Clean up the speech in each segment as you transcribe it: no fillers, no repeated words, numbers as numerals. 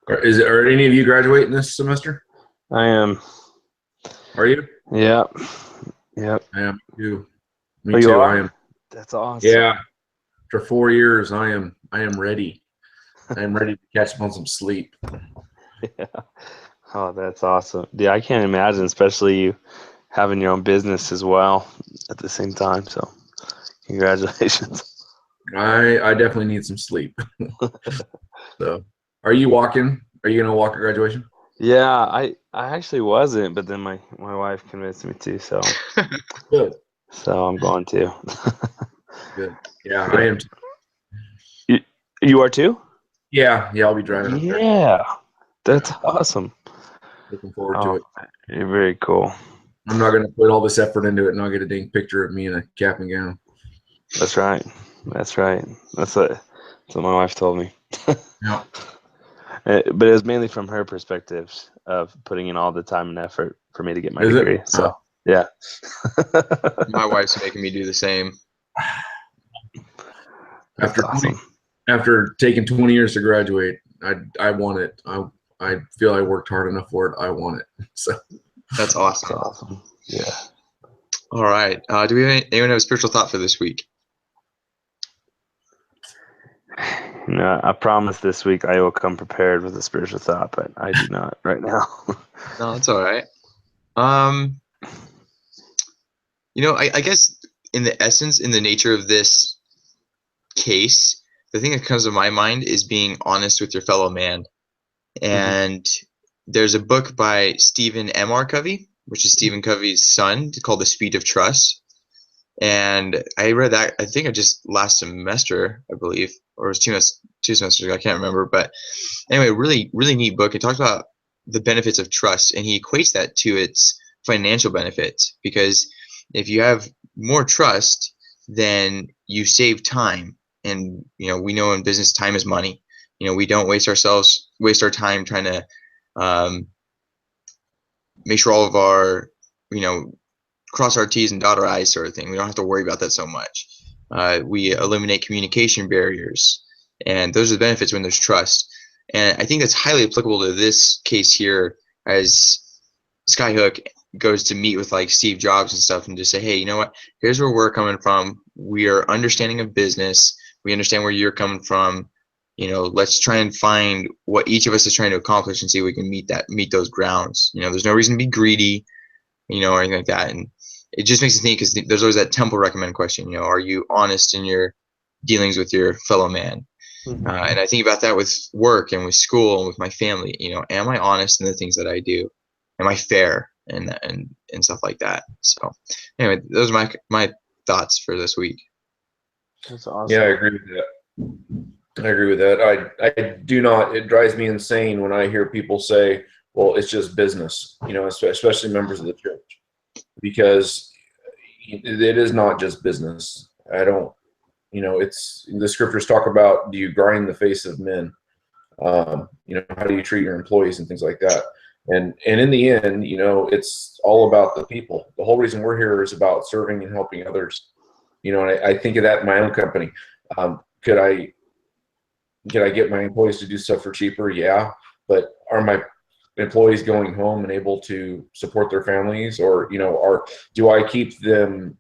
Are any of you graduating this semester? I am. Are you? Yep. Yep. I am too. Oh, Me you too. I are? am. That's awesome. Yeah. After 4 years, I am ready. I am ready to catch up on some sleep. Yeah. Oh, that's awesome. Yeah, I can't imagine, especially you having your own business as well at the same time. So, congratulations. I definitely need some sleep. So, are you walking? Are you gonna walk at graduation? Yeah, I actually wasn't, but then my wife convinced me to, so Good. I'm going to. Good. Yeah, I Yeah. am. You, you are too? Yeah. Yeah. I'll be driving up there. Yeah. That's Yeah. awesome. Looking forward to Oh, it. you're very cool. I'm not gonna put all this effort into it and I'll get a dang picture of me in a cap and gown. That's right. That's right. That's what my wife told me. Yeah. But it was mainly from her perspectives of putting in all the time and effort for me to get my Is it? degree. So, yeah. My wife's making me do the same. That's awesome. After taking 20 years to graduate, I want it. I feel I worked hard enough for it. I want it. So That's That's awesome. awesome. Yeah. All right. Do we have anyone have a spiritual thought for this week? No, I promise this week I will come prepared with a spiritual thought, but I do not right now. No, that's all right. I guess in the essence, in the nature of this case, the thing that comes to my mind is being honest with your fellow man. And there's a book by Stephen M.R. Covey, which is Stephen Covey's son, called The Speed of Trust. And I read that, I think just last semester, I believe, or it was two semesters ago, I can't remember. But anyway, really, really neat book. It talks about the benefits of trust, and he equates that to its financial benefits. Because if you have more trust, then you save time. And, we know in business, time is money. We don't waste our time trying to make sure all of our, cross our T's and dot our I's sort of thing. We don't have to worry about that so much. We eliminate communication barriers, and those are the benefits when there's trust. And I think that's highly applicable to this case here, as Skyhook goes to meet with like Steve Jobs and stuff and just say, hey, you know what? Here's where we're coming from. We are understanding of business. We understand where you're coming from. Let's try and find what each of us is trying to accomplish and see if we can meet those grounds. There's no reason to be greedy, or anything like that. And it just makes me think, because there's always that temple recommend question, are you honest in your dealings with your fellow man? And I think about that with work and with school and with my family. Am I honest in the things that I do? Am I fair and stuff like that? So anyway, those are my thoughts for this week. That's awesome. yeah, I agree with that. I agree with that. I do not. It drives me insane when I hear people say, "Well, it's just business," especially members of the church, because it is not just business. I don't. It's the scriptures talk about, do you grind the face of men? How do you treat your employees and things like that? And in the end, it's all about the people. The whole reason we're here is about serving and helping others. And I think of that in my own company. Could I get my employees to do stuff for cheaper? Yeah. But are my employees going home and able to support their families, or do I keep them?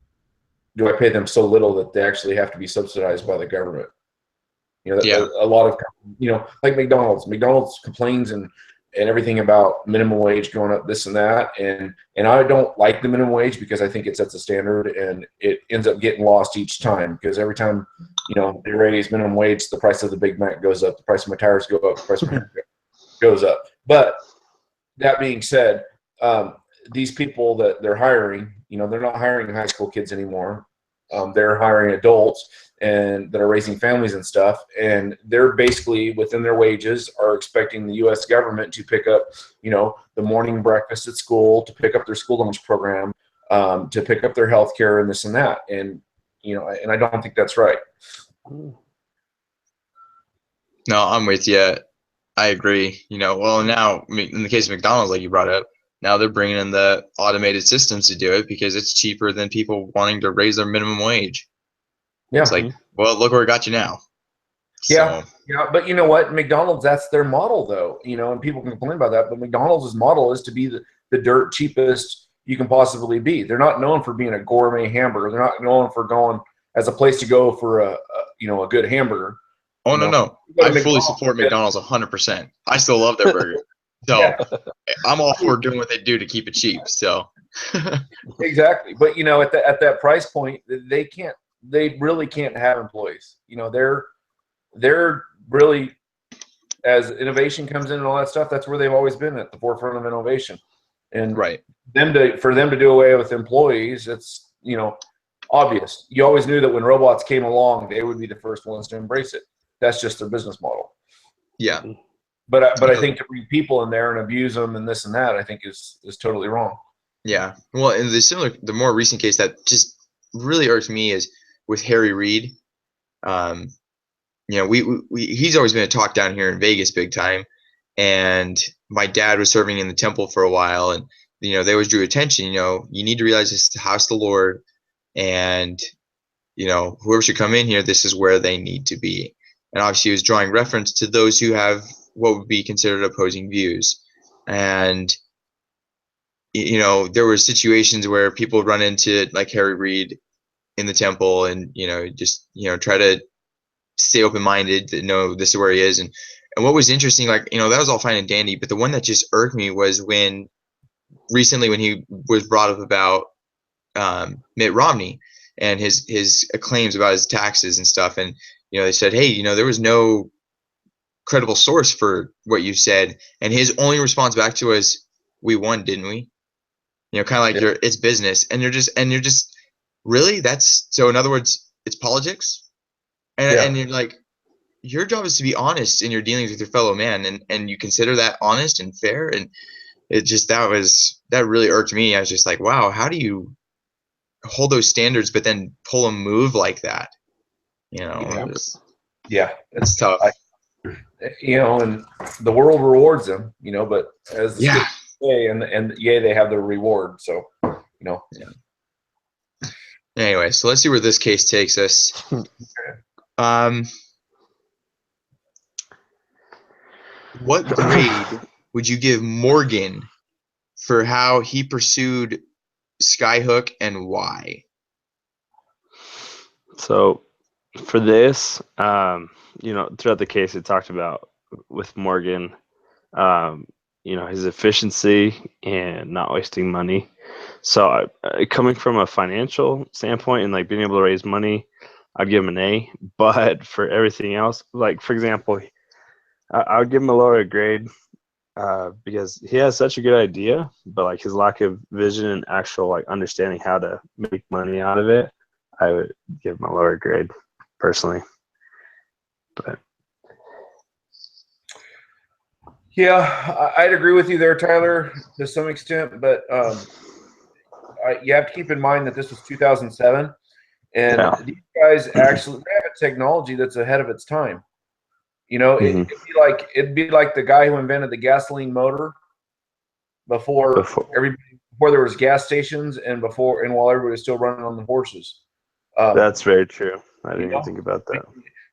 Do I pay them so little that they actually have to be subsidized by the government? Yeah. A lot of, like McDonald's. McDonald's complains and everything about minimum wage going up, this and that, and I don't like the minimum wage, because I think it sets a standard and it ends up getting lost each time, because every time they raise minimum wage, the price of the Big Mac goes up, the price of my tires go up, the price of my goes up. But that being said, these people that they're hiring, they're not hiring high school kids anymore. They're hiring adults and that are raising families and stuff, and they're basically within their wages are expecting the U.S. government to pick up, the morning breakfast at school, to pick up their school lunch program, to pick up their health care and this and that, and and I don't think that's right. No, I'm with you. I agree. Well, now in the case of McDonald's, like you brought up, now they're bringing in the automated systems to do it because it's cheaper than people wanting to raise their minimum wage. Yeah. It's like, well, look where it got you now. Yeah, So yeah, but you know what? McDonald's, that's their model, though. And people can complain about that, but McDonald's model is to be the dirt cheapest you can possibly be. They're not known for being a gourmet hamburger. They're not known for going as a place to go for a good hamburger. oh You no know, no, you go to I fully McDonald's, support McDonald's 100%. I still love their burger. So yeah, I'm all for doing what they do to keep it cheap. So exactly. But at that price point, they really can't have employees. They're really, as innovation comes in and all that stuff, that's where they've always been, at the forefront of innovation. And right. for them to do away with employees, it's obvious. You always knew that when robots came along, they would be the first ones to embrace it. That's just their business model. Yeah. But I think to bring people in there and abuse them and this and that, I think is totally wrong. Yeah. Well, and the more recent case that just really irks me is with Harry Reid. He's always been a talk down here in Vegas big time. And my dad was serving in the temple for a while, and they always drew attention. You need to realize this is the house of the Lord, and whoever should come in here, this is where they need to be. And obviously, he was drawing reference to those who have what would be considered opposing views. And there were situations where people would run into like Harry Reid in the temple, and just try to stay open-minded, to know this is where he is. And what was interesting, that was all fine and dandy, but the one that just irked me was when he was brought up about Mitt Romney and his claims about his taxes and stuff. And they said, hey, there was no credible source for what you said. And his only response back to us, we won, didn't we? Kind of like it's business. And you're just really, that's so, in other words, it's politics. And you're like, your job is to be honest in your dealings with your fellow man, and you consider that honest and fair. And it just, that really irked me. I was just like, wow, how do you hold those standards but then pull a move like that? It's tough. And the world rewards them, but as the Yeah. say, and they have their reward. So, Yeah. Anyway, so let's see where this case takes us. What grade would you give Morgan for how he pursued Skyhook, and why? So for this, throughout the case, it talked about with Morgan, his efficiency and not wasting money. So coming from a financial standpoint and like being able to raise money, I'd give him an A. But for everything else, like for example, I would give him a lower grade because he has such a good idea, but like his lack of vision and actual like understanding how to make money out of it, I would give him a lower grade personally. But yeah, I'd agree with you there, Tyler, to some extent. But you have to keep in mind that this was 2007, and these guys actually have a technology that's ahead of its time. It'd be like the guy who invented the gasoline motor before there was gas stations and while everybody was still running on the horses. That's very true. I didn't even think about that.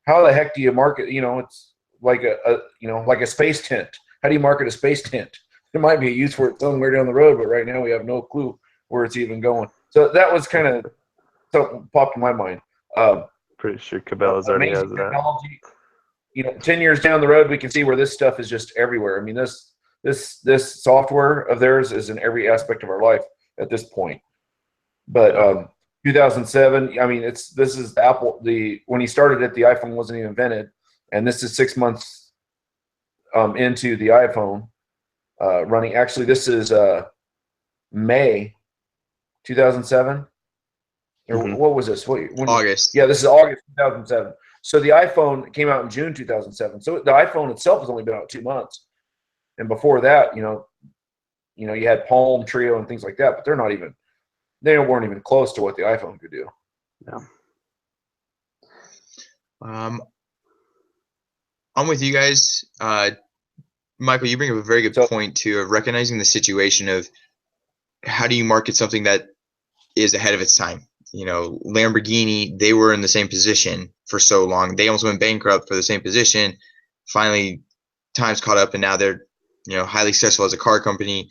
How the heck do you market? It's like a space tent. How do you market a space tent? There might be a use for it somewhere down the road, but right now we have no clue where it's even going. So that was kind of something popped in my mind. Pretty sure Cabela's already has technology. 10 years down the road, we can see where this stuff is just everywhere. I mean, this software of theirs is in every aspect of our life at this point. But 2007, I mean, this is Apple. When he started it, the iPhone wasn't even invented, and this is 6 months into the iPhone running. Actually, this is May 2007. Or what was this? August. Yeah, this is August 2007. So the iPhone came out in June 2007. So the iPhone itself has only been out 2 months. And before that, you had Palm, Trio, and things like that, but they weren't even close to what the iPhone could do. Yeah. I'm with you guys. Michael, you bring up a very good point too, of recognizing the situation of how do you market something that is ahead of its time. Lamborghini, they were in the same position for so long. They almost went bankrupt for the same position. Finally, times caught up, and now they're, highly successful as a car company.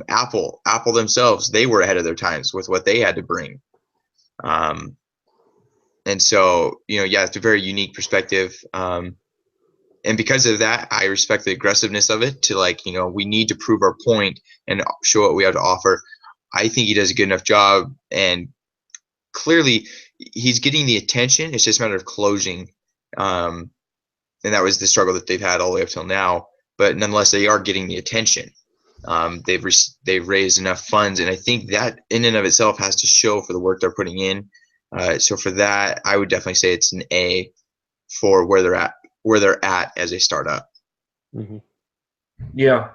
Apple themselves, they were ahead of their times with what they had to bring. And so, it's a very unique perspective. And because of that, I respect the aggressiveness of it to we need to prove our point and show what we have to offer. I think he does a good enough job, and clearly he's getting the attention. It's just a matter of closing. And that was the struggle that they've had all the way up till now. But nonetheless, they are getting the attention. They've raised enough funds, and I think that in and of itself has to show for the work they're putting in. So for that, I would definitely say it's an A for where they're at as a startup. Mm-hmm. Yeah,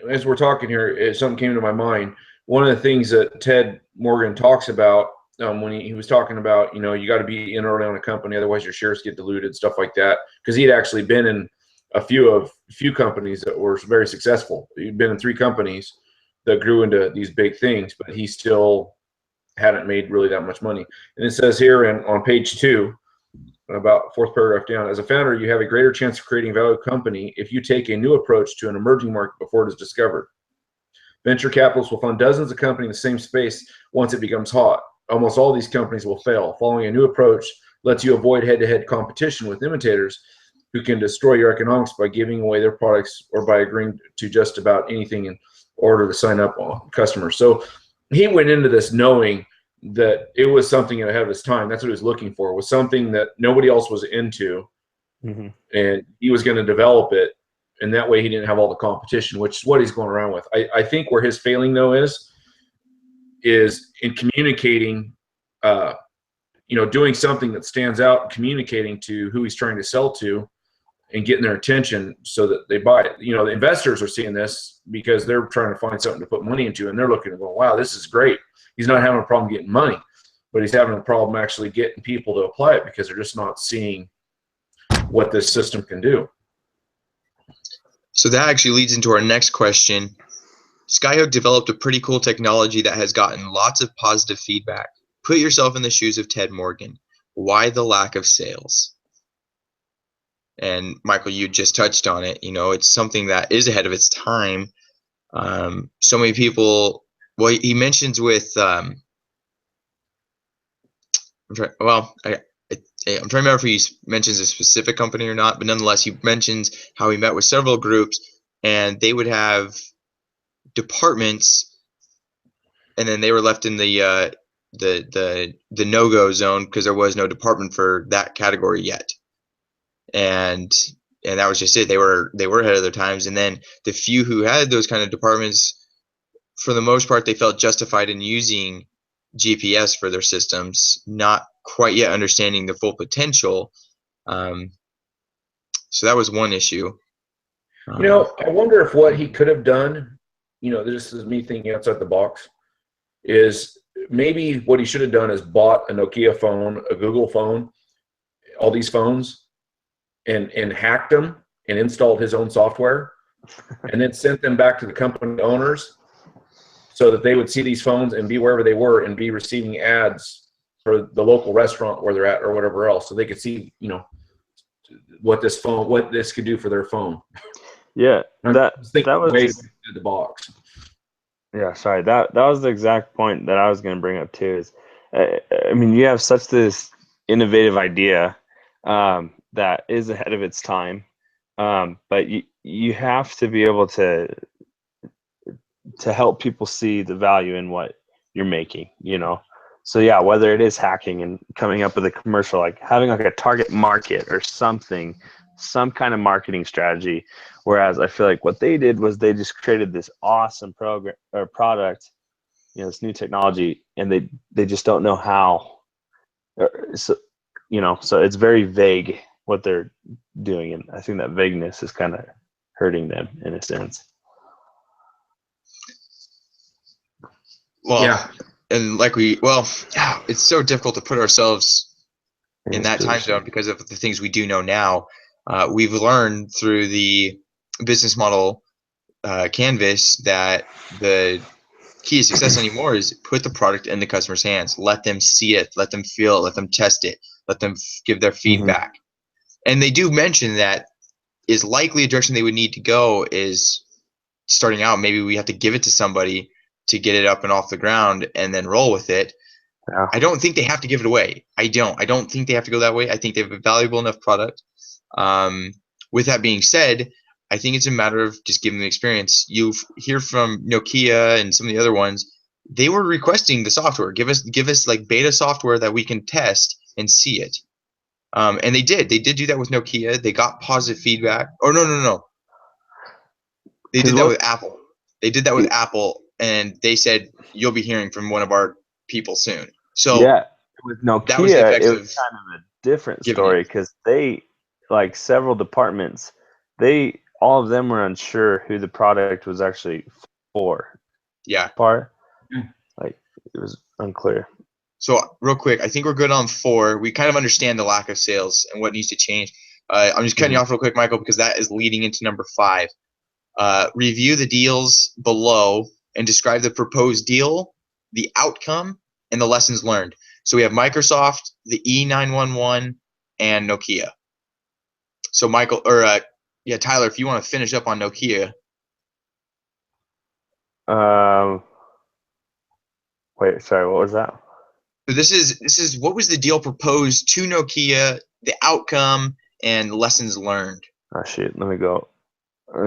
as we're talking here, something came to my mind. One of the things that Ted Morgan talks about when he was talking about, you got to be in or around a company, otherwise your shares get diluted, stuff like that. Because he'd actually been in a few companies that were very successful. He'd been in 3 companies that grew into these big things, but he still hadn't made really that much money. And it says here on page 2, about 4th paragraph down, as a founder, you have a greater chance of creating a value company if you take a new approach to an emerging market before it is discovered. Venture capitalists will fund dozens of companies in the same space once it becomes hot. Almost all these companies will fail. Following a new approach lets you avoid head-to-head competition with imitators who can destroy your economics by giving away their products or by agreeing to just about anything in order to sign up customers. So he went into this knowing that it was something ahead of his time. That's what he was looking for, was something that nobody else was into. Mm-hmm. And he was going to develop it. And that way he didn't have all the competition, which is what he's going around with. I think where his failing, though, is in communicating, doing something that stands out, communicating to who he's trying to sell to and getting their attention so that they buy it. The investors are seeing this because they're trying to find something to put money into, and they're looking and going, wow, this is great. He's not having a problem getting money, but he's having a problem actually getting people to apply it because they're just not seeing what this system can do. So that actually leads into our next question. Skyhook developed a pretty cool technology that has gotten lots of positive feedback. Put yourself in the shoes of Ted Morgan. Why the lack of sales? And Michael, you just touched on it. It's something that is ahead of its time. So many people. Well, he mentions with. I'm trying to remember if he mentions a specific company or not, but nonetheless, he mentions how he met with several groups, and they would have departments, and then they were left in the no-go zone because there was no department for that category yet. And that was just it. They were ahead of their times. And then the few who had those kind of departments, for the most part, they felt justified in using GPS for their systems, not quite yet understanding the full potential. So that was one issue. I wonder if what he could have done, this is me thinking outside the box, is maybe what he should have done is bought a Nokia phone, a Google phone, all these phones, and hacked them and installed his own software, and then sent them back to the company owners so that they would see these phones and be wherever they were and be receiving ads for the local restaurant where they're at or whatever else, so they could see, what this could do for their phone. Yeah, that was way to the box. Yeah, sorry. That was the exact point that I was going to bring up too. Is you have such this innovative idea that is ahead of its time, but you have to be able to help people see the value in what you're making. So yeah, whether it is hacking and coming up with a commercial, like having like a target market or something, some kind of marketing strategy. Whereas I feel like what they did was they just created this awesome program or product, this new technology, and they just don't know how. So it's very vague what they're doing, and I think that vagueness is kind of hurting them in a sense. Well, yeah. And it's so difficult to put ourselves in that time zone because of the things we do know now. We've learned through the business model canvas that the key to success anymore is put the product in the customer's hands. Let them see it. Let them feel it. Let them test it. Let them give their feedback. And they do mention that is likely a direction they would need to go is starting out. Maybe we have to give it to somebody to get it up and off the ground and then roll with it. Yeah. I don't think they have to give it away. I don't think they have to go that way. I think they have a valuable enough product. With that being said, I think it's a matter of just giving them the experience. You hear from Nokia and some of the other ones, they were requesting the software. Give us like beta software that we can test and see it. And they did. They did do that with Nokia. They got positive feedback. Or no. They did that with Apple. They did that with Apple, and they said you'll be hearing from one of our people soon. So yeah, with Nokia, that was the effects it was of kind of a different giving story because they, like several departments, all of them were unsure who the product was actually for. Yeah. Like it was unclear. So real quick, I think we're good on 4. We kind of understand the lack of sales and what needs to change. I'm just cutting you off real quick, Michael, because that is leading into number 5. Review the deals below and describe the proposed deal, the outcome, and the lessons learned. So we have Microsoft, the E911, and Nokia. So Michael, or Tyler, if you want to finish up on Nokia. Wait, sorry, what was that? So this is what was the deal proposed to Nokia, the outcome, and lessons learned. Oh shit, let me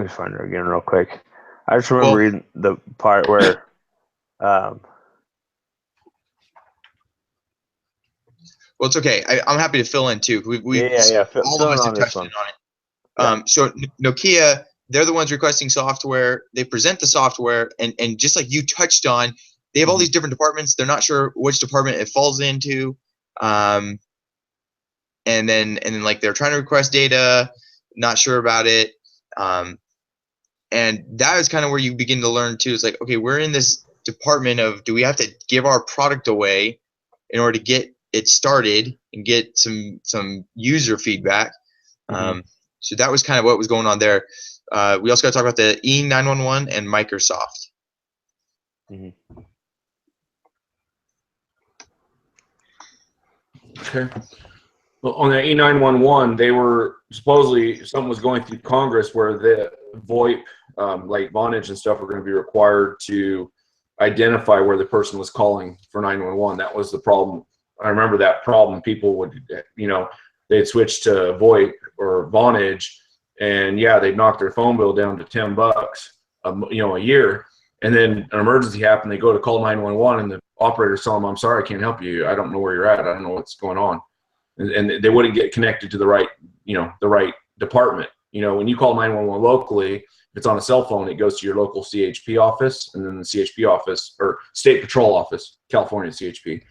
find her again real quick. I just remember reading the part where well, it's okay. I'm happy to fill in too. All of us have touched in on it. So Nokia, they're the ones requesting software. They present the software, and just like you touched on, they have all these different departments. They're not sure which department it falls into, and then like they're trying to request data, not sure about it, and that is kind of where you begin to learn too. It's like, okay, we're in this department of, do we have to give our product away in order to get it started and get some user feedback? So that was kind of what was going on there. We also got to talk about the E911 and Microsoft. Okay. Well, on the E911, they were supposedly, something was going through Congress where the VoIP, like Vonage and stuff, were going to be required to identify where the person was calling for 911. That was the problem. I remember that problem. People would, they'd switch to VoIP or Vonage, and they'd knock their phone bill down to $10, a year. And then an emergency happened. They go to call 911, and the operators tell them, "I'm sorry, I can't help you. I don't know where you're at. I don't know what's going on." And they wouldn't get connected to the right department. When you call 911 locally, if it's on a cell phone, it goes to your local CHP office, and then the CHP office, or State Patrol office, California CHP,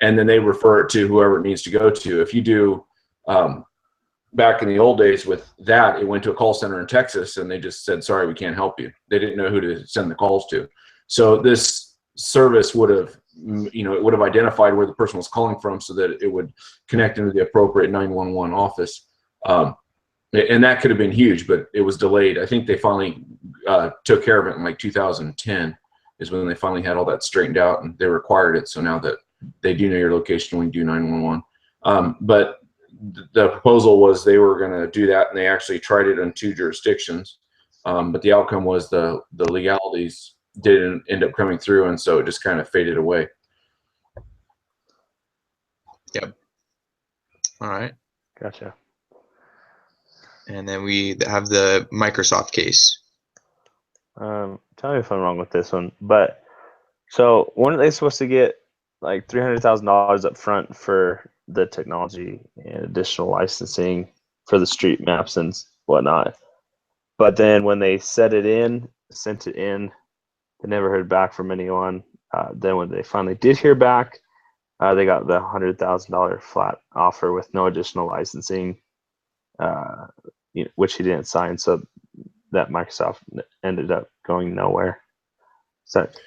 and then they refer it to whoever it needs to go to. If you do, back in the old days with that, it went to a call center in Texas, and they just said, "Sorry, we can't help you." They didn't know who to send the calls to. So this service would have, it would have identified where the person was calling from, so that it would connect into the appropriate 911 office. And that could have been huge, but it was delayed. I think they finally took care of it in like 2010 is when they finally had all that straightened out, and they required it. So now that they do know your location when you do 911. But the proposal was they were going to do that, and they actually tried it in 2 jurisdictions. But the outcome was the legalities didn't end up coming through, and so it just kind of faded away. Yep. All right. Gotcha. And then we have the Microsoft case. Tell me if I'm wrong with this one, but so weren't they supposed to get like $300,000 up front for the technology and additional licensing for the street maps and whatnot? But then when they sent it in, they never heard back from anyone. Then when they finally did hear back, they got the $100,000 flat offer with no additional licensing, which he didn't sign. So that Microsoft ended up going nowhere. Does that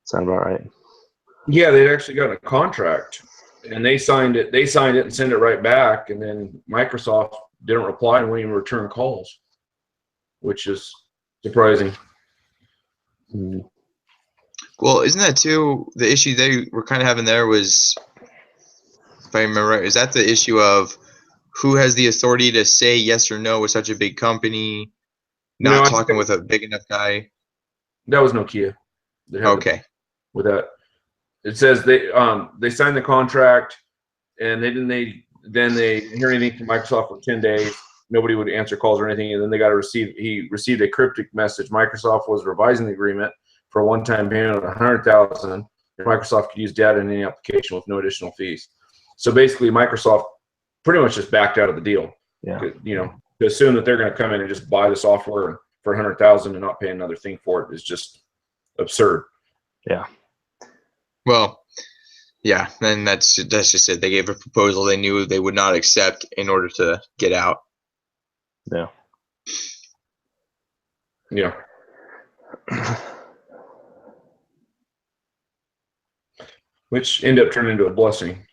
sound about right? Yeah, they actually got a contract, and they signed it. They signed it and sent it right back, and then Microsoft didn't reply and wouldn't even return calls, which is surprising. Well, isn't that too the issue they were kind of having there was, if I remember right, is that the issue of who has the authority to say yes or no with such a big company, No, not I think talking with a big enough guy? that was Nokia that had Okay. with that. It says they signed the contract, and they then they didn't hear anything from Microsoft for 10 days. Nobody would answer calls or anything, and then he received a cryptic message. Microsoft was revising the agreement for a one-time payment of $100,000. Microsoft could use data in any application with no additional fees. So basically, Microsoft pretty much just backed out of the deal. Yeah. To assume that they're going to come in and just buy the software for $100,000 and not pay another thing for it is just absurd. Yeah. Well, yeah, and that's just it. They gave a proposal they knew they would not accept in order to get out. Yeah. Yeah. Which ended up turning into a blessing.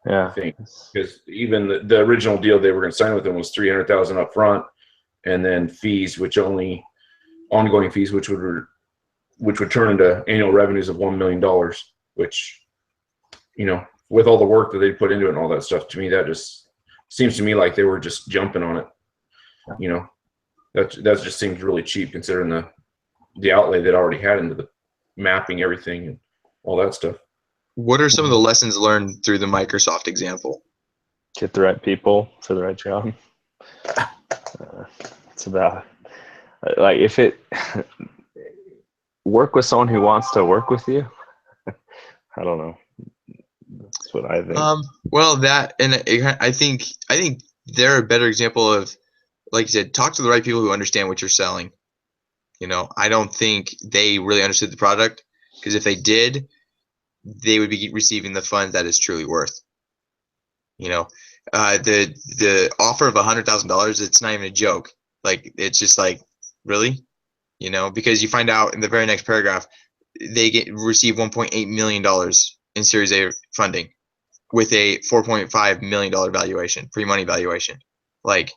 Yeah. I think, because even the original deal they were going to sign with them was $300,000 up front, and then fees, ongoing fees, which would turn into annual revenues of $1 million. Which, with all the work that they put into it and all that stuff, to me that just seems to me like they were just jumping on it. That just seems really cheap considering the outlay they'd already had into the mapping everything and all that stuff. What are some of the lessons learned through the Microsoft example? Get the right people for the right job. It's about like if it work with someone who wants to work with you. I don't know. That's what I think. Well, that and I think they're a better example of, like you said, talk to the right people who understand what you're selling. I don't think they really understood the product, because if they did, they would be receiving the funds that it's truly worth. The offer of $100,000, it's not even a joke. Like, it's just like, really, because you find out in the very next paragraph, they receive $1.8 million in Series A funding with a $4.5 million valuation, pre-money valuation. Like,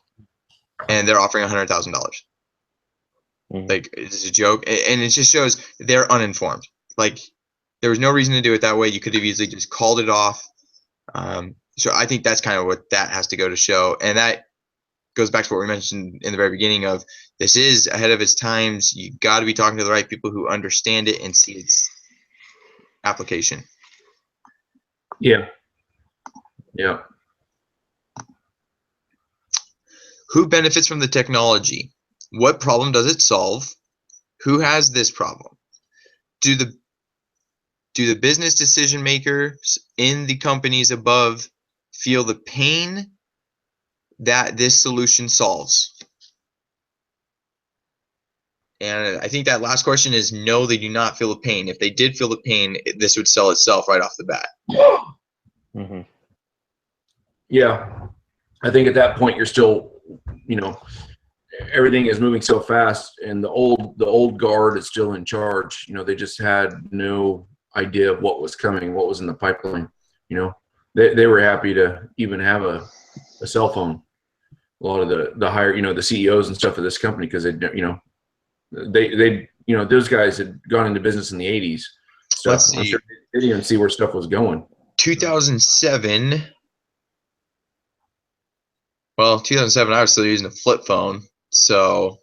and they're offering $100,000. Like, it's a joke, and it just shows they're uninformed. Like, there was no reason to do it that way. You could have easily just called it off. So I think that's kind of what that has to go to show, and that goes back to what we mentioned in the very beginning of this is ahead of its times. You got to be talking to the right people who understand it and see its application. Yeah. Yeah. Who benefits from the technology? What problem does it solve? Who has this problem? Do the business decision makers in the companies above feel the pain that this solution solves? And I think that last question is no, they do not feel the pain. If they did feel the pain, this would sell itself right off the bat. Mm-hmm. Yeah. I think at that point you're still, everything is moving so fast, and the old guard is still in charge. They just had no idea of what was coming, what was in the pipeline. They were happy to even have a cell phone. A lot of the higher, the CEOs and stuff of this company, because they those guys had gone into business in the 80s. So Let's see. I'm sure they didn't even see where stuff was going. 2007. Well, 2007, I was still using a flip phone, so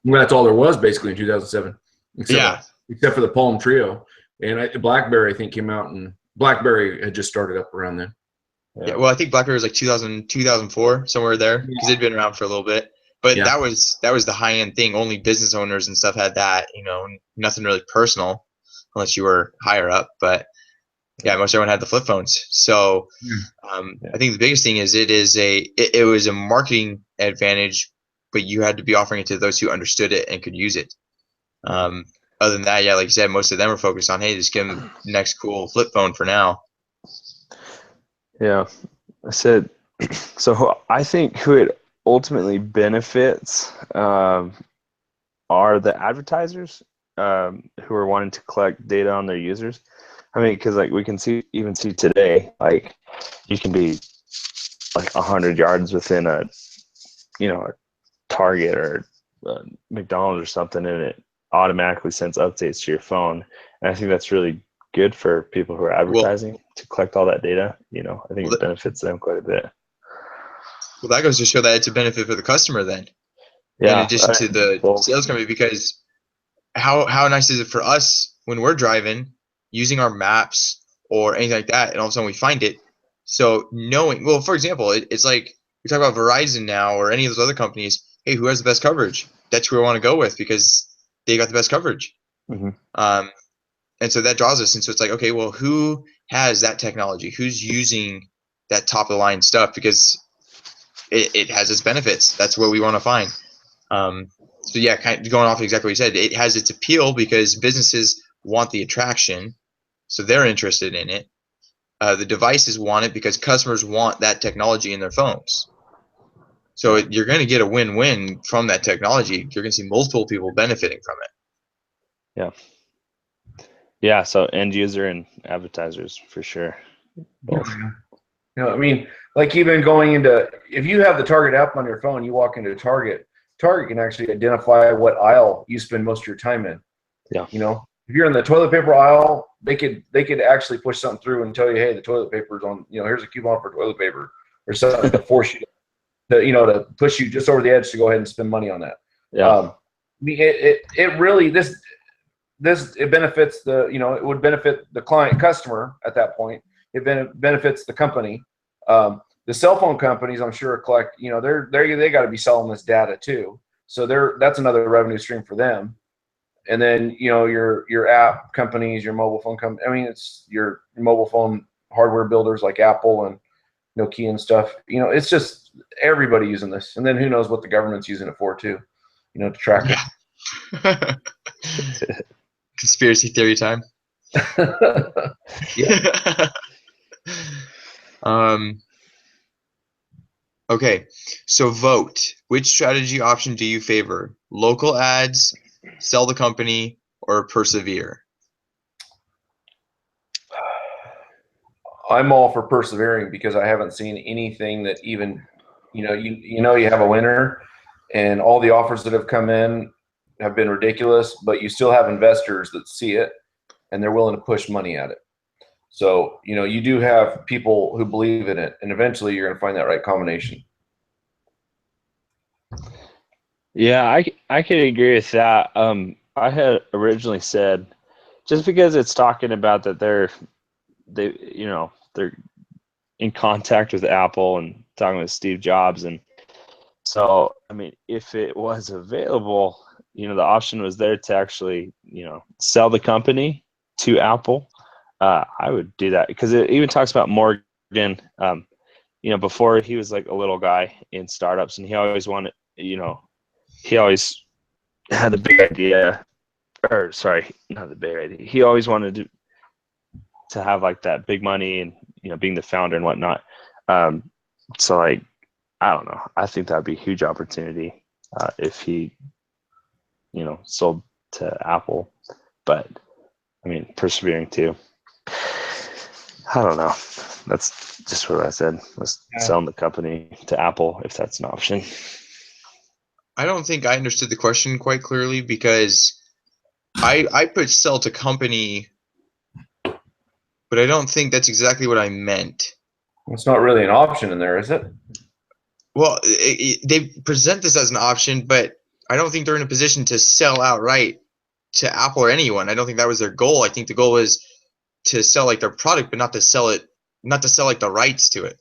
That's all there was basically in 2007. Except for the Palm Trio, and BlackBerry I think came out, and BlackBerry had just started up around then. Yeah, well, I think BlackBerry was like 2000, 2004, somewhere there, because it'd been around for a little bit. But that was the high end thing. Only business owners and stuff had that. Nothing really personal, unless you were higher up. But yeah, most everyone had the flip phones. So I think the biggest thing is it was a marketing advantage, but you had to be offering it to those who understood it and could use it. Other than that, yeah, like you said, most of them were focused on, hey, just give them the next cool flip phone for now. Yeah, I said. So I think who it ultimately benefits are the advertisers who are wanting to collect data on their users. I mean, because like we can see today, like you can be like 100 yards within a Target or McDonald's or something, and automatically sends updates to your phone. And I think that's really good for people who are advertising to collect all that data. I think it benefits them quite a bit. Well, that goes to show that it's a benefit for the customer then, Yeah, in addition to the sales company, because how nice is it for us when we're driving using our maps or anything like that, and all of a sudden we find it. So knowing, well, for example, it's like we talk about Verizon now or any of those other companies. Hey, who has the best coverage? That's who we want to go with because they got the best coverage. Mm-hmm. And so that draws us. And so it's like, okay, well, who has that technology? Who's using that top of the line stuff? Because it has its benefits. That's what we want to find. So yeah, kind of going off exactly what you said, it has its appeal because businesses want the attraction, so they're interested in it. The devices want it because customers want that technology in their phones. So you're going to get a win-win from that technology. You're going to see multiple people benefiting from it. Yeah. So end user and advertisers for sure. Both. I mean, like even going into, if you have the Target app on your phone, you walk into Target can actually identify what aisle you spend most of your time in. Yeah. If you're in the toilet paper aisle, they could actually push something through and tell you, hey, the toilet paper's on, here's a coupon for toilet paper or something to force you to push you just over the edge to go ahead and spend money on that. Yeah. It really, it benefits it would benefit the customer at that point. It benefits the company. The cell phone companies, I'm sure, collect. They got to be selling this data too. So that's another revenue stream for them. And then your app companies, your mobile phone company. I mean, it's your mobile phone hardware builders like Apple and Nokia and stuff. It's just everybody using this. And then who knows what the government's using it for too. To track it. Conspiracy theory time. Yeah. Okay, so vote. Which strategy option do you favor? Local ads, sell the company, or persevere? I'm all for persevering because I haven't seen anything that even, you have a winner, and all the offers that have come in have been ridiculous, but you still have investors that see it and they're willing to push money at it. So, you do have people who believe in it, and eventually you're going to find that right combination. Yeah, I can agree with that. I had originally said, just because it's talking about that they're in contact with Apple and talking with Steve Jobs, and so I mean, if it was available, the option was there to actually sell the company to Apple. I would do that because it even talks about Morgan. Before he was like a little guy in startups, and he always wanted, he always had the big idea, or sorry, not the big idea. He always wanted to have like that big money and, being the founder and whatnot. So like, I don't know. I think that'd be a huge opportunity if he, sold to Apple. But I mean, persevering too. I don't know. That's just what I said. Was selling the company to Apple if that's an option. I don't think I understood the question quite clearly because I put sell to company, but I don't think that's exactly what I meant. It's not really an option in there, is it? Well, they present this as an option, but I don't think they're in a position to sell outright to Apple or anyone. I don't think that was their goal. I think the goal was to sell like their product, but not to sell like the rights to it.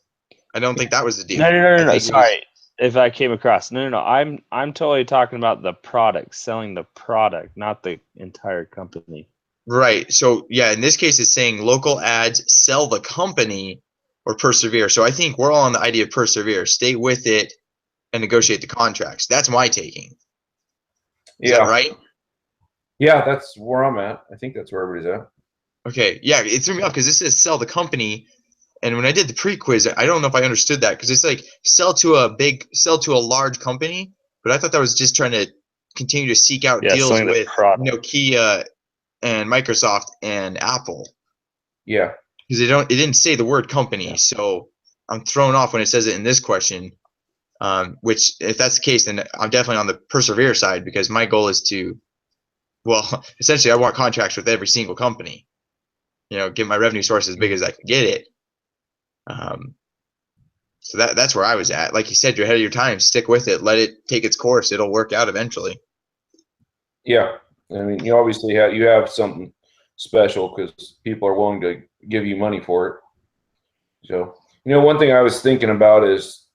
I don't think that was the deal. No. Sorry if I came across. No. I'm totally talking about the product, selling the product, not the entire company. Right. So yeah, in this case, it's saying local ads, sell the company, or persevere. So I think we're all on the idea of persevere, stay with it, and negotiate the contracts. That's my taking. Is that right? Yeah, that's where I'm at. I think that's where everybody's at. Okay. Yeah, it threw me off because this says sell the company. And when I did the pre-quiz, I don't know if I understood that because it's like sell to a large company, but I thought that was just trying to continue to seek out deals with Nokia and Microsoft and Apple. Yeah. Because it didn't say the word company, so I'm thrown off when it says it in this question. Which, if that's the case, then I'm definitely on the persevere side because my goal is to Well, essentially, I want contracts with every single company. Get my revenue source as big as I can get it. So that's where I was at. Like you said, you're ahead of your time. Stick with it. Let it take its course. It'll work out eventually. Yeah, I mean, you obviously have something special because people are willing to give you money for it. So, one thing I was thinking about is,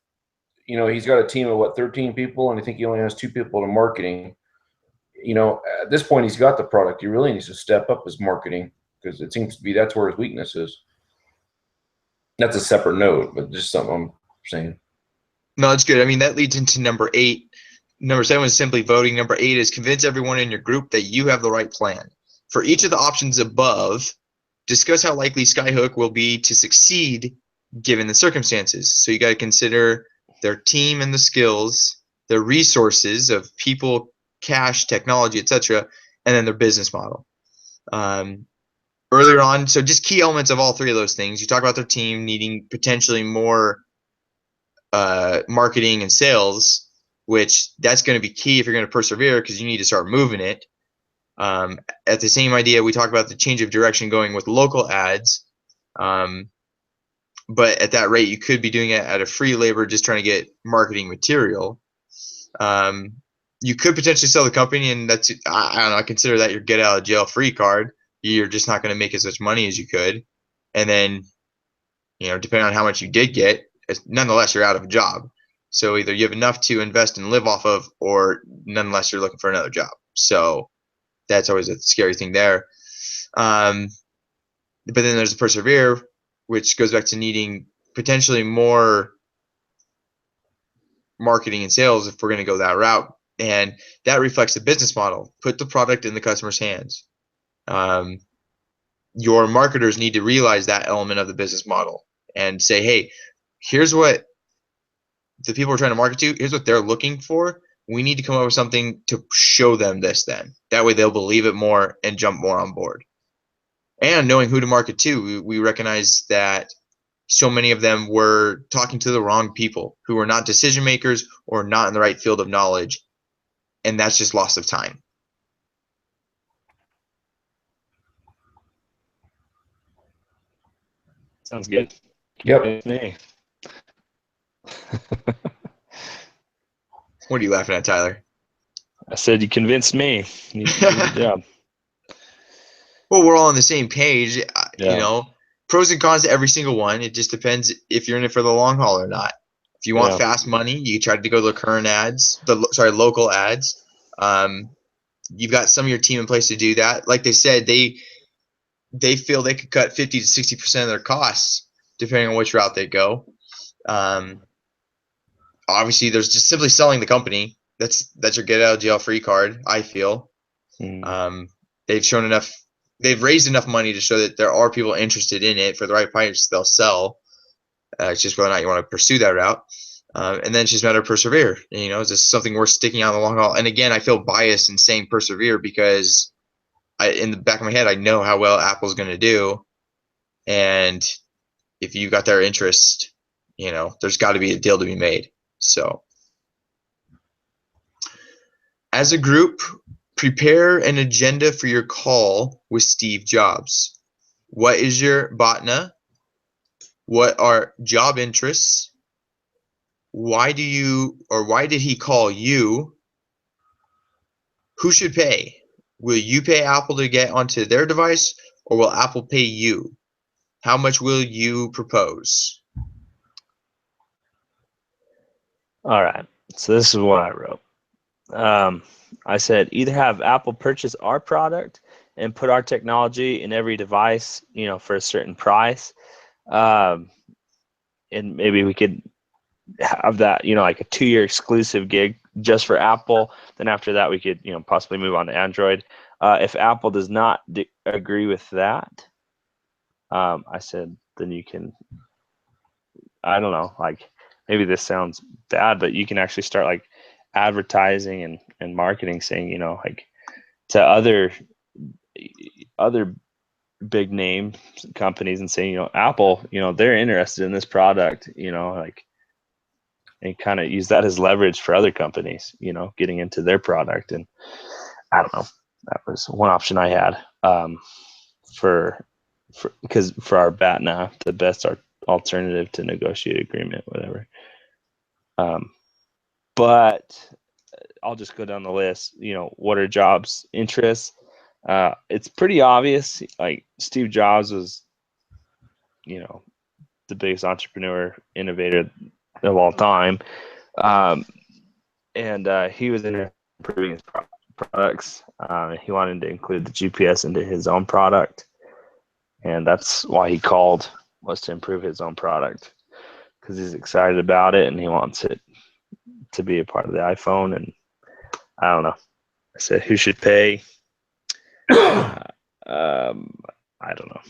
he's got a team of 13 people, and I think he only has 2 people in marketing. At this point, he's got the product. He really needs to step up his marketing because it seems to be that's where his weakness is. That's a separate note, but just something I'm saying. No, that's good. I mean, that leads into number 8. Number 7 is simply voting. Number 8 is convince everyone in your group that you have the right plan. For each of the options above, discuss how likely Skyhook will be to succeed given the circumstances. So you got to consider their team and the skills, their resources of people, cash, technology, etc., and then their business model. Earlier on, so just key elements of all 3 of those things. You talk about their team needing potentially more marketing and sales, which that's going to be key if you're going to persevere because you need to start moving it. At the same idea, we talk about the change of direction going with local ads. But at that rate, you could be doing it at a free labor, just trying to get marketing material. You could potentially sell the company, and that's, I don't know, I consider that your get out of jail free card. You're just not going to make as much money as you could. And then, depending on how much you did get, nonetheless, you're out of a job. So either you have enough to invest and live off of, or nonetheless, you're looking for another job. So that's always a scary thing there. But then there's the persevere, which goes back to needing potentially more marketing and sales if we're going to go that route. And that reflects the business model. Put the product in the customer's hands. Your marketers need to realize that element of the business model and say, hey, here's what the people we're trying to market to, here's what they're looking for. We need to come up with something to show them this then. That way they'll believe it more and jump more on board. And knowing who to market to, we recognize that so many of them were talking to the wrong people who were not decision makers or not in the right field of knowledge. And that's just loss of time. Sounds good. Yep. Me. What are you laughing at, Tyler? I said you convinced me. You did a good job. Well, we're all on the same page. Yeah. Pros and cons to every single one. It just depends if you're in it for the long haul or not. If you want fast money, you try to go to the current ads, local ads. You've got some of your team in place to do that. Like they said, they feel they could cut 50 to 60% of their costs depending on which route they go. Obviously, there's just simply selling the company. That's your get out of jail free card, I feel. They've shown enough. They've raised enough money to show that there are people interested in it. For the right price, they'll sell. It's just whether or not you want to pursue that route. And then it's just a matter of persevere. Is this something worth sticking out in the long haul? And again, I feel biased in saying persevere because in the back of my head, I know how well Apple's going to do. And if you got their interest, there's got to be a deal to be made. So as a group, prepare an agenda for your call with Steve Jobs. What is your BOTNA? What are job interests? Why did he call you? Who should pay? Will you pay Apple to get onto their device, or will Apple pay you? How much will you propose? All right. So this is what I wrote. I said either have Apple purchase our product and put our technology in every device, for a certain price. And maybe we could have that, like a 2-year exclusive gig just for Apple. Then after that, we could, possibly move on to Android. If Apple does not agree with that, I said, then you can, I don't know, like maybe this sounds bad, but you can actually start like advertising and marketing, saying, like to other big name companies and saying, Apple, they're interested in this product, like, and kind of use that as leverage for other companies, getting into their product. And I don't know. That was one option I had. Because for our BATNA, the best alternative to negotiate agreement, whatever. But I'll just go down the list. What are Jobs' interests? It's pretty obvious. Like Steve Jobs was, the biggest entrepreneur, innovator of all time, and he was improving his products. He wanted to include the GPS into his own product, and that's why he called, was to improve his own product, because he's excited about it and he wants it to be a part of the iPhone. And I don't know. I said, who should pay? I don't know.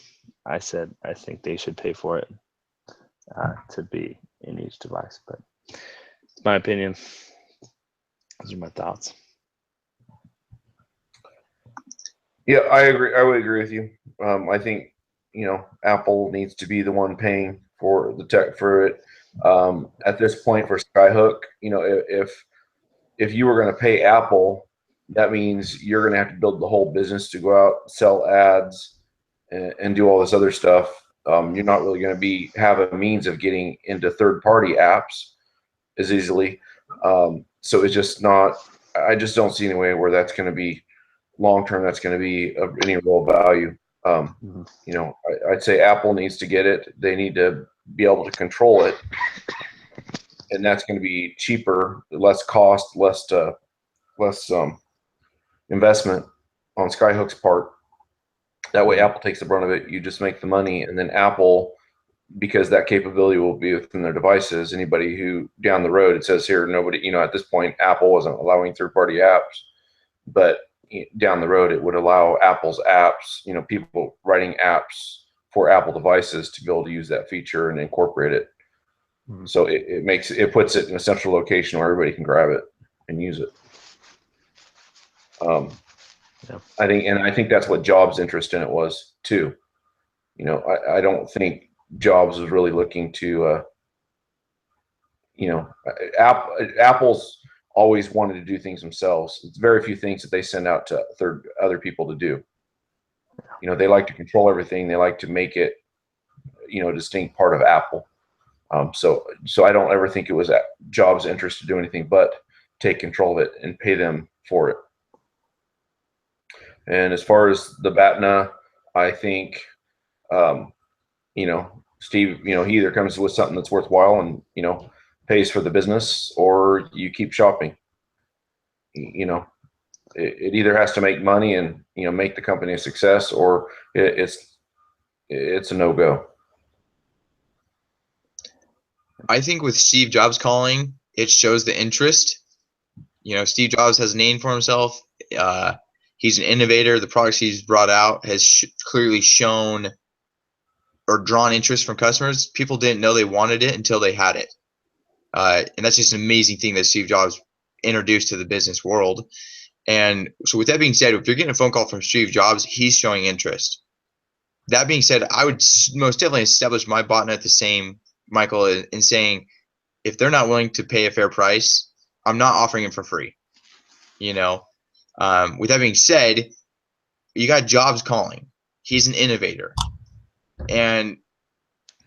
I said, I think they should pay for it to be in each device. But it's my opinion. Those are my thoughts. Yeah, I agree. I would agree with you. I think, Apple needs to be the one paying for the tech for it. At this point for Skyhook, if you were going to pay Apple, that means you're going to have to build the whole business to go out, sell ads, and do all this other stuff. You're not really going to have a means of getting into third-party apps as easily. So it's just not. I just don't see any way where that's going to be long-term. That's going to be of any real value. I'd say Apple needs to get it. They need to be able to control it, and that's going to be cheaper, less cost, less investment on Skyhook's part. That way Apple takes the brunt of it. You just make the money, and then Apple, because that capability will be within their devices, anybody who down the road, it says here, nobody, at this point, Apple wasn't allowing third-party apps, but down the road, it would allow Apple's apps, people writing apps for Apple devices to be able to use that feature and incorporate it. So it puts it in a central location where everybody can grab it and use it. I think that's what Jobs' interest in it was too. I don't think Jobs was really looking to, Apple's always wanted to do things themselves. It's very few things that they send out to other people to do. They like to control everything. They like to make it, a distinct part of Apple. So I don't ever think it was Jobs' interest to do anything but take control of it and pay them for it. And as far as the BATNA, I think, Steve, he either comes with something that's worthwhile and, pays for the business, or you keep shopping. It either has to make money and, make the company a success, or it's a no-go. I think with Steve Jobs calling, it shows the interest. Steve Jobs has a name for himself. He's an innovator. The products he's brought out has clearly shown or drawn interest from customers. People didn't know they wanted it until they had it. And that's just an amazing thing that Steve Jobs introduced to the business world. And so with that being said, if you're getting a phone call from Steve Jobs, he's showing interest. That being said, I would most definitely establish my botnet the same, Michael, in saying, if they're not willing to pay a fair price, I'm not offering it for free. With that being said, you got Jobs calling. He's an innovator. And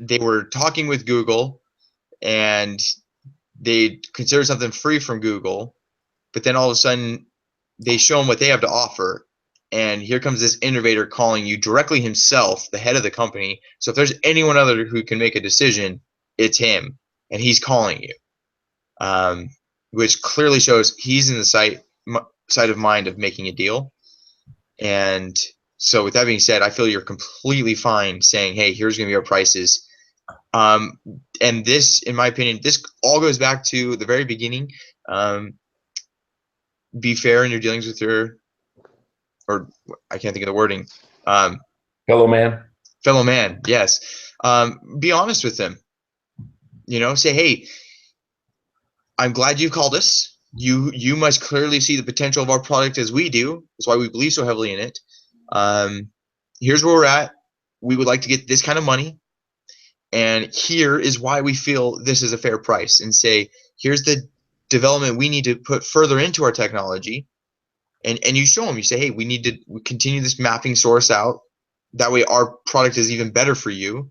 they were talking with Google, and they consider something free from Google, but then all of a sudden they show them what they have to offer, and here comes this innovator calling you directly himself, the head of the company. So if there's anyone other who can make a decision, it's him, and he's calling you, which clearly shows he's in the side of mind of making a deal. And so with that being said, I feel you're completely fine saying, hey, here's going to be our prices. And this, in my opinion, this all goes back to the very beginning. Be fair in your dealings with or I can't think of the wording. Fellow man. Yes. Be honest with them. Say, hey, I'm glad you called us. You must clearly see the potential of our product as we do. That's why we believe so heavily in it. Here's where we're at. We would like to get this kind of money. And here is why we feel this is a fair price, and say, here's the development we need to put further into our technology. and you show them, you say, hey, we continue this mapping source out. That way our product is even better for you.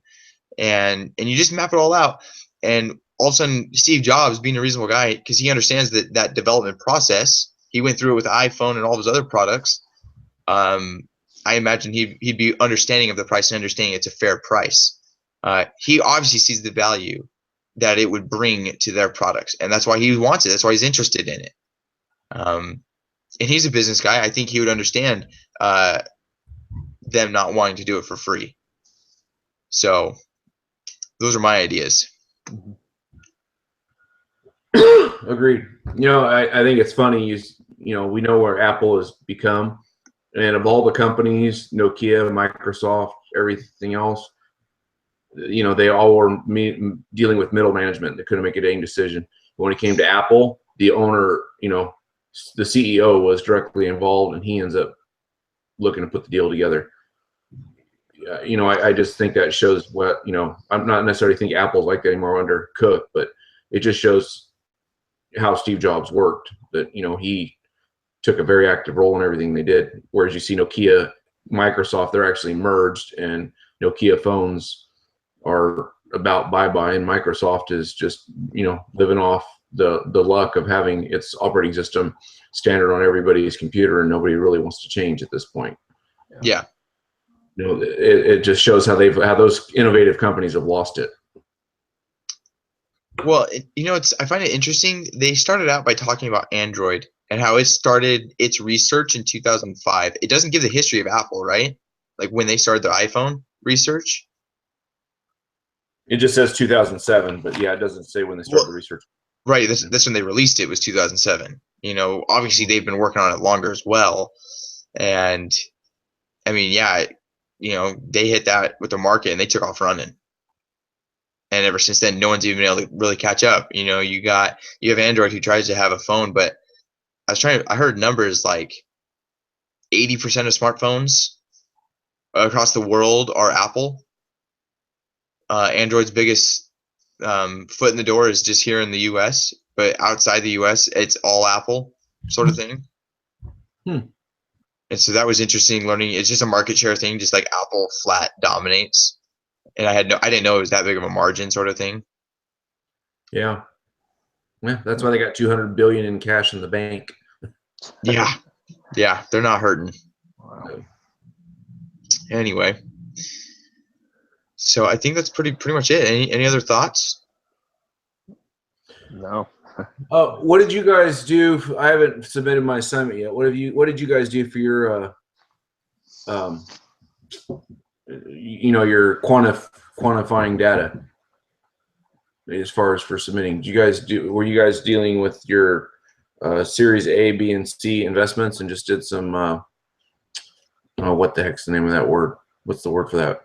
And you just map it all out. And all of a sudden, Steve Jobs, being a reasonable guy, because he understands that development process, he went through it with the iPhone and all of his other products. I imagine he'd be understanding of the price and understanding it's a fair price. He obviously sees the value that it would bring to their products, and that's why he wants it. That's why he's interested in it. And he's a business guy. I think he would understand them not wanting to do it for free. So those are my ideas. Agreed. I think it's funny. We know where Apple has become, and of all the companies, Nokia, Microsoft, everything else, they all were dealing with middle management. They couldn't make a dang decision. But when it came to Apple, the owner, the CEO was directly involved, and he ends up looking to put the deal together. I just think that shows what, I'm not necessarily thinking Apple's like that anymore under Cook, but it just shows how Steve Jobs worked, that, he took a very active role in everything they did. Whereas you see Nokia, Microsoft, they're actually merged, and Nokia phones are about bye-bye, and Microsoft is just, living off the luck of having its operating system standard on everybody's computer, and nobody really wants to change at this point. Yeah. It just shows how those innovative companies have lost it. Well, I find it interesting. They started out by talking about Android and how it started its research in 2005. It doesn't give the history of Apple, right? Like when they started their iPhone research. It just says 2007, but yeah, it doesn't say when they started the research. Right. That's when they released it, was 2007. Obviously they've been working on it longer as well. And I mean, yeah, they hit that with the market and they took off running. And ever since then, no one's even been able to really catch up. You have Android who tries to have a phone, but I heard numbers like 80% of smartphones across the world are Apple. Android's biggest foot in the door is just here in the US, but outside the US, it's all Apple sort of thing. And so that was interesting learning. It's just a market share thing, just like Apple flat dominates. And I didn't know it was that big of a margin sort of thing. Yeah. Yeah, that's why they got $200 billion in cash in the bank. Yeah. Yeah, they're not hurting. Wow. Anyway. So I think that's pretty much it. Any other thoughts? No. What did you guys do? I haven't submitted my assignment yet. What did you guys do for your your quantifying data as far as for submitting? Were you guys dealing with your series A, B, and C investments and just did some what the heck's the name of that word? What's the word for that?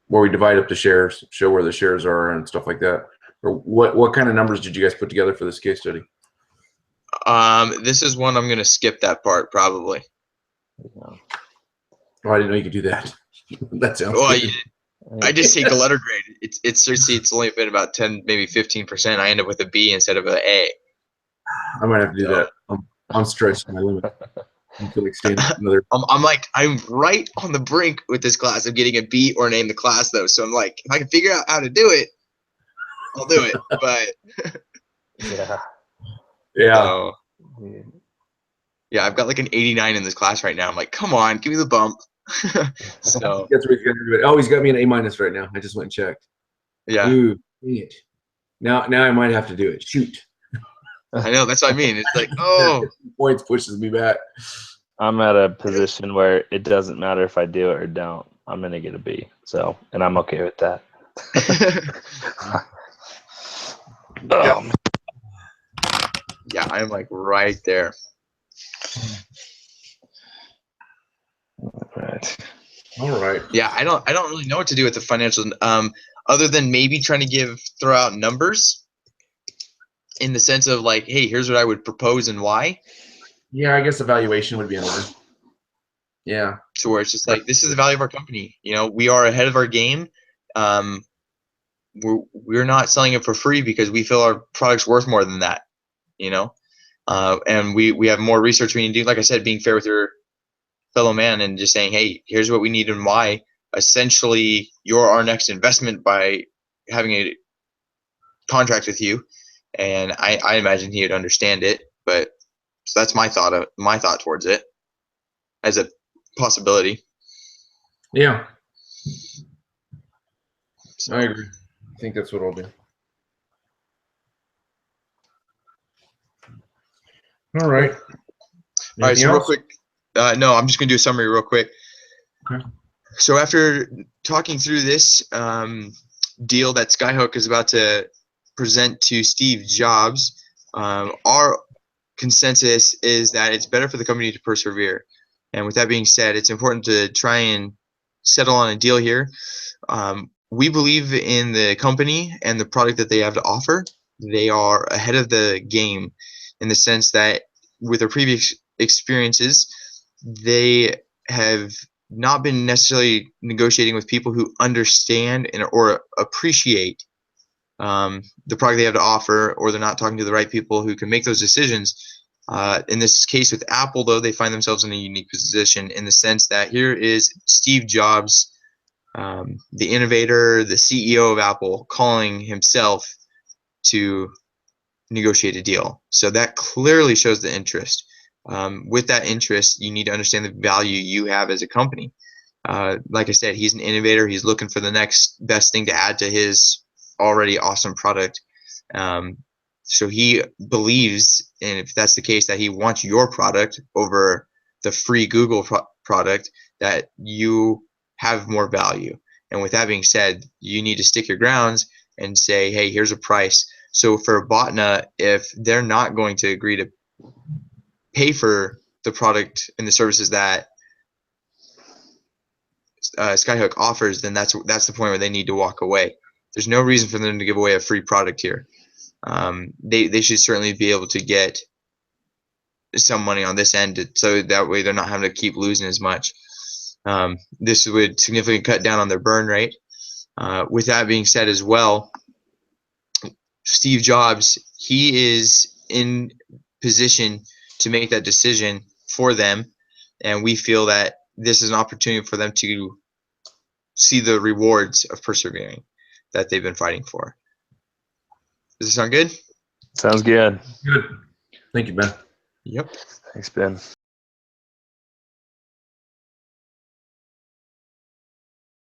Where we divide up the shares, show where the shares are and stuff like that? Or what kind of numbers did you guys put together for this case study? This is one I'm going to skip that part probably. Oh, I didn't know you could do that. That sounds good. I just take the letter grade. It's only been about 10, maybe 15%. I end up with a B instead of an A. I might have to do that. I'm stretching my limit. I'm right on the brink with this class of getting a B or an A in the class though. So I'm like, if I can figure out how to do it, I'll do it. But yeah. Yeah, I've got like an 89 in this class right now. I'm like, come on, give me the bump. So that's what he's gonna do. Oh, he's got me an A- right now. I just went and checked. Yeah. Ooh, dang it. Now I might have to do it. Shoot. I know, that's what I mean. It's like, oh, points pushes me back. I'm at a position where it doesn't matter if I do it or don't. I'm gonna get a B. So, and I'm okay with that. Yeah, I'm like right there. All right. Yeah, I don't really know what to do with the financials, other than maybe trying to throw out numbers in the sense of like, hey, here's what I would propose and why. Yeah, I guess evaluation would be in order. Yeah. So where it's just like, this is the value of our company. We are ahead of our game. We're not selling it for free because we feel our product's worth more than that. And we have more research we need to do. Like I said, being fair with your fellow man and just saying, hey, here's what we need and why. Essentially, you're our next investment by having a contract with you. And I imagine he would understand it. But so that's my thought towards it as a possibility. Yeah, I agree. I think that's what I'll do. All right. All right. Anything So real else? quick, no, I'm just gonna do a summary real quick. Okay. So after talking through this deal that Skyhook is about to present to Steve Jobs, our consensus is that it's better for the company to persevere. And with that being said, it's important to try and settle on a deal here. We believe in the company and the product that they have to offer. They are ahead of the game in the sense that with their previous experiences, they have not been necessarily negotiating with people who understand and or appreciate the product they have to offer, or they're not talking to the right people who can make those decisions. In this case with Apple, though, they find themselves in a unique position in the sense that here is Steve Jobs, the innovator, the CEO of Apple, calling himself to negotiate a deal. So that clearly shows the interest. With that interest, you need to understand the value you have as a company. Like I said, he's an innovator. He's looking for the next best thing to add to his already awesome product. So he believes, and if that's the case, that he wants your product over the free Google product, that you have more value. And with that being said, you need to stick your grounds and say, hey, here's a price. So for Botna, if they're not going to agree to pay for the product and the services that Skyhook offers, then that's the point where they need to walk away. There's no reason for them to give away a free product here. They should certainly be able to get some money on this end, so that way they're not having to keep losing as much. This would significantly cut down on their burn rate. With that being said as well, Steve Jobs, he is in position to make that decision for them, and we feel that this is an opportunity for them to see the rewards of persevering that they've been fighting for. Does this sound good? Sounds good. Good. Thank you, Ben. Yep. Thanks, Ben.